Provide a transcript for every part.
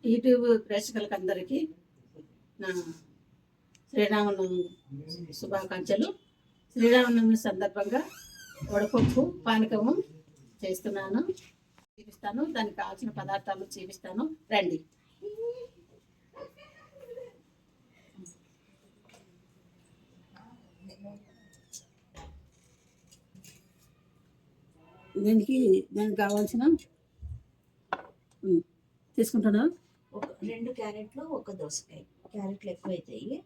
YouTube ప్రేక్షకులకు అందరికీ నా శ్రీరామనవమి శుభాకాంక్షలు. శ్రీరామనవమి సందర్భంగా వడపప్పు పానకము చేస్తున్నాను, చూపిస్తాను. దానికి కావాల్సిన పదార్థాలు చూపిస్తాను, రండి. దానికి కావాల్సిన తీసుకుంటున్నా. ఒక 2 క్యారెట్లు, ఒక దోసకాయ. క్యారెట్లు ఎక్కువైతాయి.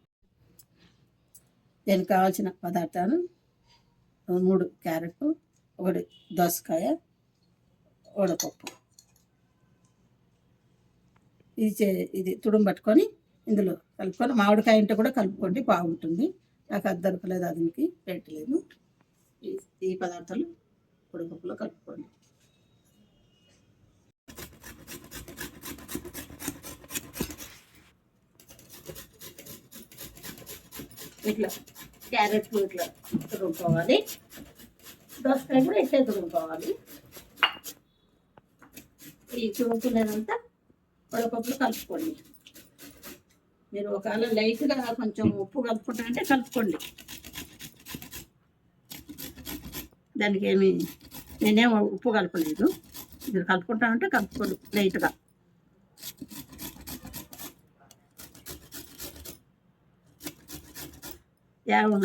దానికి కావాల్సిన పదార్థాలు 3 క్యారెట్లు, 1 దోసకాయ, వడపప్పు. ఇది తుడుము పట్టుకొని ఇందులో కలుపుకొని, మామిడికాయ ఉంటే కూడా కలుపుకోండి, బాగుంటుంది. నాకు అది దొరకలేదు, అదికి పెట్టలేదు. ఈ పదార్థాలు వడపప్పులో కలుపుకోండి. ఇట్లా క్యారెట్ ఇట్లా తురుముకోవాలి, దోసకాయ కూడా ఇట్లా తురుముకోవాలి. ఈ తురుముకునేదంతా వడపప్పులు కలుపుకోండి. మీరు ఒకవేళ లైట్గా కొంచెం ఉప్పు కలుపుకుంటారంటే కలుపుకోండి. దానికి నేనేం ఉప్పు కలపలేదు, మీరు కలుపుకుంటామంటే కలుపుకోండి లైట్గా.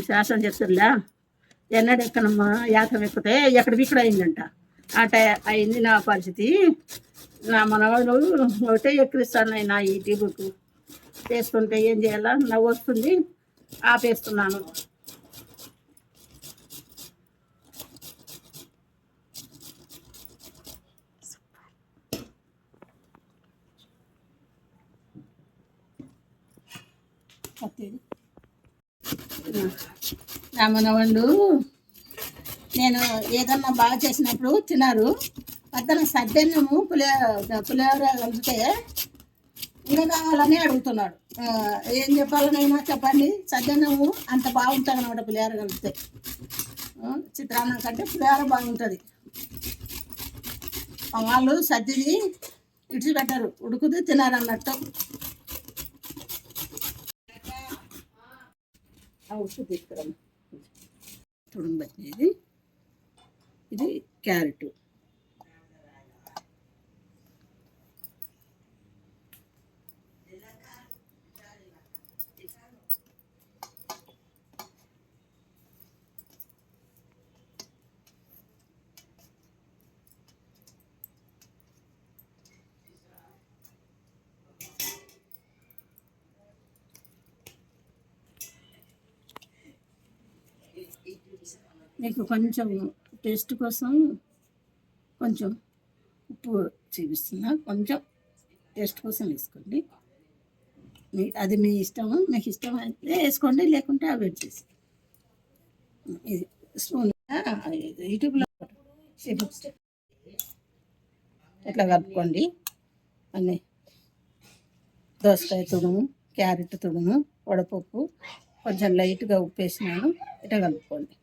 శాసనం చెప్తున్నా, ఎన్నడు ఎక్కనమ్మా యాతం ఎక్కితే ఎక్కడ విక్కడ అయిందంట. అయింది నా పరిస్థితి. నా మనవాళ్ళు ఒకటే ఎక్కిరిస్తాను నా ఈ టీబుకు చేసుకుంటే ఏం చేయాలా, నవ్వు వస్తుంది, ఆపేస్తున్నాను. నా మనవాళ్ళు నేను ఏదన్నా బాగా చేసినప్పుడు తిన్నారు. అతను సద్దన్నము పులిహోర కలిపితే ఇంకా కావాలని అడుగుతున్నాడు. ఏం చెప్పాలనైనా చెప్పండి, సద్దన్నము అంత బాగుంటుంది అన్నమాట. పులిహోర కలిపితే చిత్రాన్నం కంటే పులిహోర బాగుంటుంది. వాళ్ళు సద్దిది ఇడిచిపెట్టారు, ఉడుకుది తినారు అన్నట్టు. ఉప్పు తీసుకురాము. తుడుము పట్టినది ఇది క్యారెట్. మీకు కొంచెం టేస్ట్ కోసం కొంచెం ఉప్పు చూపిస్తున్నా, కొంచెం టేస్ట్ కోసం వేసుకోండి. అది మీ ఇష్టము, మీకు ఇష్టం అయితే వేసుకోండి, లేకుంటే అవాయిడ్ చేసి. ఇది స్పూన్ యూట్యూబ్లో ఎట్లా కలుపుకోండి. అన్నీ దోసకాయ తుడుము, క్యారెట్ తుడుము, వడపప్పు, కొంచెం లైట్గా ఉప్పు వేసినాను, ఇట్లా కలుపుకోండి.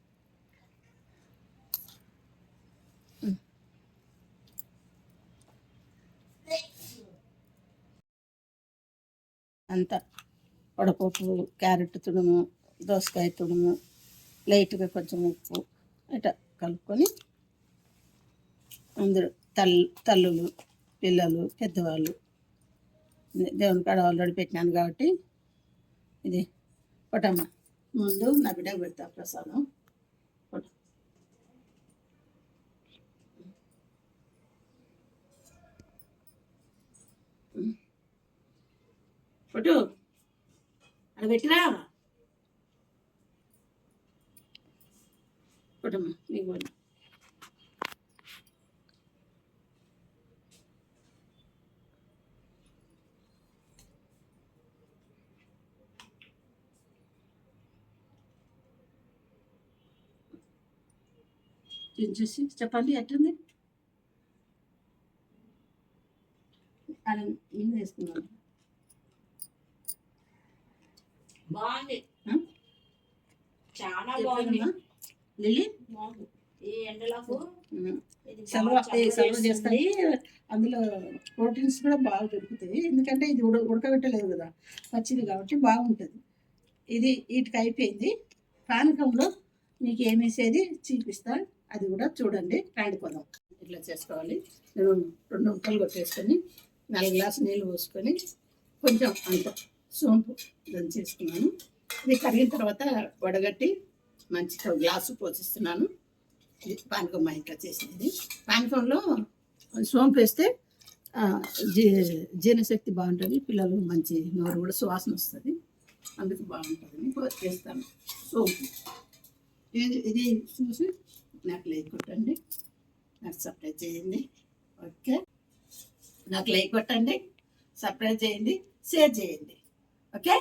అంతా వడపప్పు, క్యారెట్ తుడుము, దోసకాయ తుడుము, లైట్గా కొంచెం ఉప్పు ఇట్లా కలుపుకొని, అందరూ తల్లులు, పిల్లలు, పెద్దవాళ్ళు, దేవుని కాడ ఆల్రెడీ పెట్టినాను కాబట్టి ఇది కొట్టమ్మ. ముందు నా బిడ్డకు పెడతా ప్రసాదం. ఫోటో అది పెట్టిరా ఫోటోమ్మా, మీకు చూసి చెప్పండి ఎట్టుంది. అది నేను వేసుకున్నాను, బాగుంది, చాలా బాగుంది. లిల్లీ ఈ ఎండలకు ఉమ్. ఇది సలవ బాగా చలవ సలవ చేస్తుంది. చేస్తాయి. అందులో ప్రోటీన్స్ కూడా బాగా దొరుకుతాయి, ఎందుకంటే ఇది ఉడకబెట్టలేదు కదా, పచ్చిది కాబట్టి బాగుంటుంది. ఇది వీటికి అయిపోయింది. పానకంలో మీకు ఏమేసేది చూపిస్తా, అది కూడా చూడండి. రాండిపోదాం. ఇట్లా చేసుకోవాలి. నేను 2 ముక్కలు కొట్టేసుకొని 4 గ్లాసులు నీళ్ళు పోసుకొని కొంచెం అంత సోంపు దంచేసుకున్నాను. ఇది కరిగిన తర్వాత వడగట్టి మంచిగా గ్లాసు పోసిస్తున్నాను. ఇది పానకం మా ఇంట్లో చేసేది. పానకంలో సోంపు వేస్తే జీర్ణశక్తి బాగుంటుంది, పిల్లలు మంచి నోరు కూడా సువాసన వస్తుంది, అందుకు బాగుంటుందని చేస్తాను సోంపు. ఇది చూసి నాకు లైక్ కొట్టండి, నాకు సబ్స్క్రైబ్ చేయండి. ఓకే, నాకు లైక్ కొట్టండి, సబ్స్క్రైబ్ చేయండి, షేర్ చేయండి. ఓకే.